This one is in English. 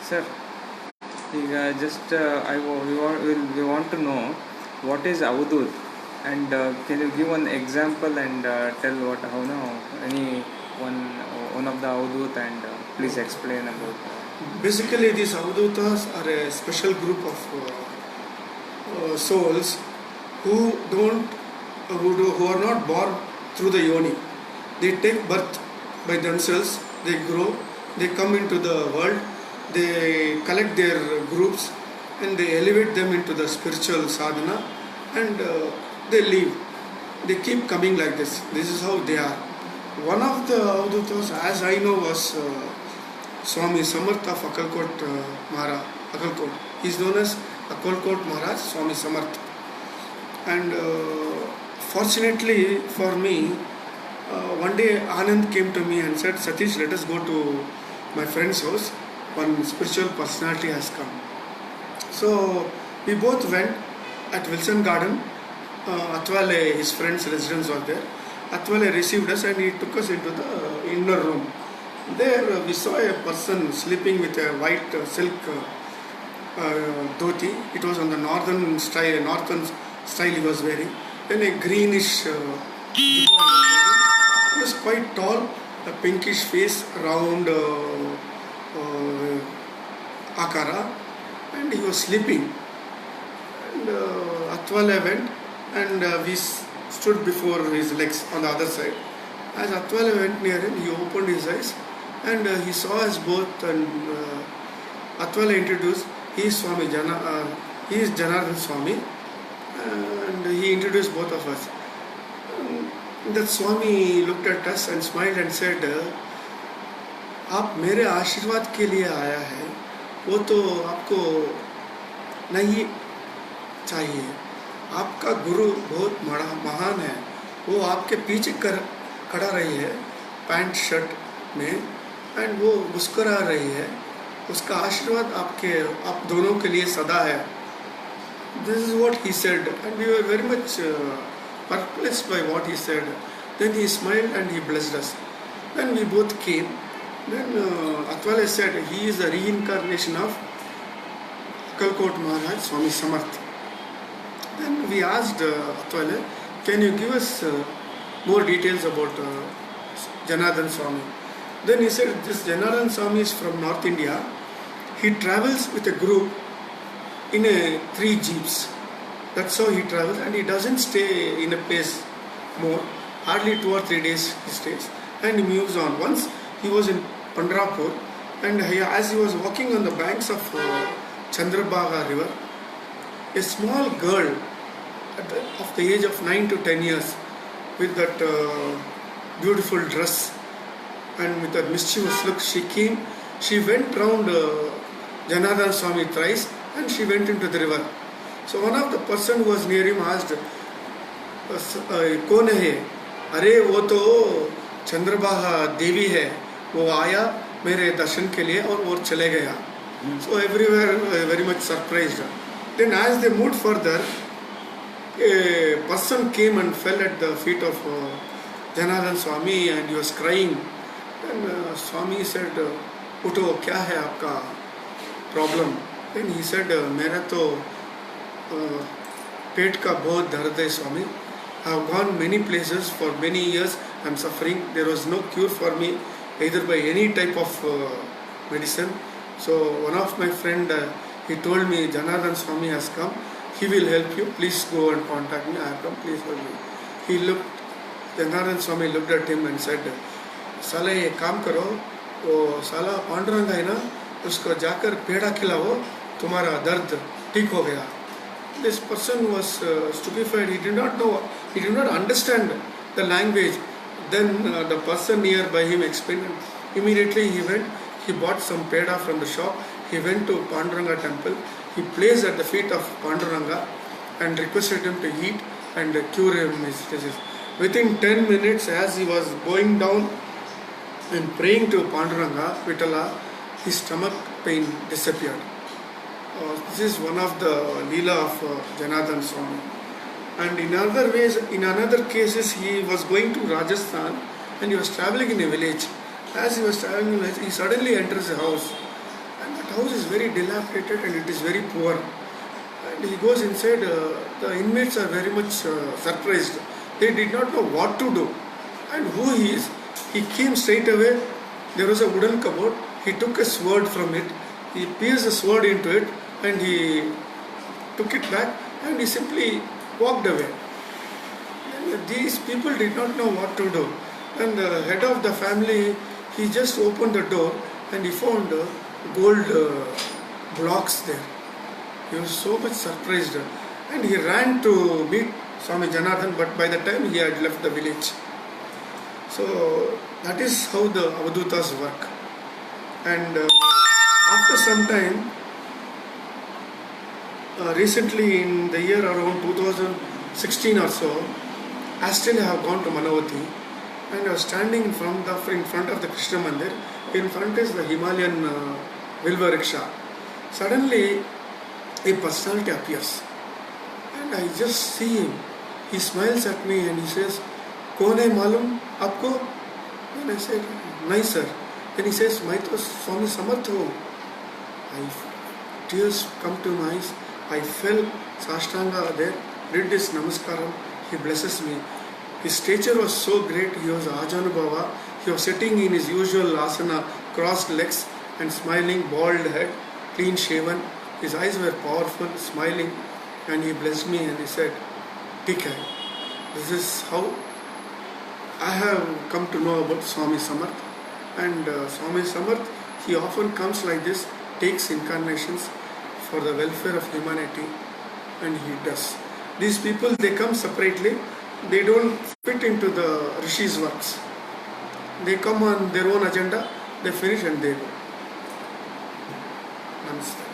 Sir, just we want to know what is Avadoot, and can you give one example and tell what how now any one one of the Avadoot and please explain about. Basically, these Avadootas are a special group of souls who don't who are not born through the yoni. They take birth by themselves. They grow. They come into the world. They collect their groups and they elevate them into the spiritual sadhana, and they leave. They keep coming like this. This is how they are. One of the Avadootas, as I know, was Swami Samarth of Akalkot Maharaj. Akalkot. He is known as Akalkot Maharaj Swami Samarth. And fortunately for me, one day Anand came to me and said, Satish, let us go to my friend's house. One spiritual personality has come. So we both went at Wilson Garden. Atwale, his friend's residence was there. Atwale received us and he took us into the inner room. There we saw a person sleeping with a white silk dhoti. It was on the northern style he was wearing. Then a greenish he was quite tall, a pinkish face, round akara, and he was sleeping. And Atwale went and we stood before his legs on the other side. As Atwale went near him, he opened his eyes and he saw us both, and Atwale introduced, he is Janardhan Swami, and he introduced both of us. That Swami looked at us and smiled and said, आप मेरे आशीर्वाद के लिए आया है, वो तो आपको नहीं चाहिए. आपका गुरु बहुत महान है, वो आपके पीछे खड़ा रही है पैंट शर्ट में, एंड वो मुस्कुरा रही है. उसका आशीर्वाद आप दोनों के लिए सदा है. This is what he said, and we were very much perplexed by what he said. Then he smiled and he blessed us. Then we both came. Then Atwale said he is a reincarnation of Akalkot Maharaj Swami Samarth. Then we asked Atwale, can you give us more details about Janardhan Swami? Then he said, this Janardhan Swami is from North India. He travels with a group in 3 jeeps. That's how he travels, and he doesn't stay in a place more. Hardly 2 or 3 days he stays and he moves on. Once he was in Pandrapur, and as he was walking on the banks of Chandrabhaga river, a small girl of the age of 9 to 10 years with that beautiful dress and with that mischievous look, she went round Janardhan Swami thrice and she went into the river. So one of the person who was near him asked, कौन है? अरे वो तो चंद्रभागा देवी है, वो आया मेरे दर्शन के लिए और वो चले गया. So everywhere very much surprised. Then as they moved further, a person came and fell at the feet of Janardhan Swami and he was crying. Then Swami said, उठो, क्या है आपका प्रॉब्लम? Then he said, मेरा तो पेट का बहुत दर्द है स्वामी. I have gone many places for many years. I am suffering. There was no cure for me either by any type of medicine. So one of my friend, he told me Janardhan Swami has come. He will help you. Please go and contact me. I have come. Please help me. He looked. Janardhan Swami looked at him and said, साला ये काम करो, वो साला पांडुरंगा है ना, उसको जाकर पेड़ा खिलाओ, तुम्हारा दर्द ठीक हो गया. This person was stupefied. He did not know. He did not understand the language. Then the person nearby him explained. Immediately he went. He bought some peda from the shop. He went to Panduranga temple. He placed at the feet of Panduranga and requested him to eat and cure him his disease. Within 10 minutes, as he was going down and praying to Panduranga, Vitala, his stomach pain disappeared. This is one of the Leela of Janardhan Swami. And in other ways, in another cases, he was going to Rajasthan and he was traveling in a village. As he was traveling in a village, he suddenly enters a house And that house is very dilapidated and it is very poor. And he goes inside, the inmates are very much surprised. They did not know what to do and who he is. He came straight away. There was a wooden cupboard. He took a sword from it. He pierced the sword into it and he took it back and he simply walked away. And these people did not know what to do. And the head of the family, he just opened the door and he found gold blocks there. He was so much surprised and he ran to meet Swami Janardhan, but by the time he had left the village. So that is how the Avadutas work. And after some time, recently in the year around 2016 or so, I still have gone to Manavati and I was standing in front of the Krishna Mandir. In front is the Himalayan Vilva rickshaw. Suddenly, a personality appears and I just see him. He smiles at me and he says, "Kaun hai malum aapko?" And I said, "Nahi sir." Then he says, "Main to Swami Samarth ho." Tears come to my eyes. I fell Sashtanga there, did this namaskaram. He blesses me. His stature was so great. He was Ajanubhava. He was sitting in his usual asana, crossed legs and smiling, bald head, clean shaven. His eyes were powerful, smiling, and he blessed me and he said, "Theek hai." This is how I have come to know about Swami Samarth. And Swami Samarth, he often comes like this, takes incarnations for the welfare of humanity, and he does. These people, they come separately. They don't fit into the Rishi's works. They come on their own agenda, they finish and they go. Namaste.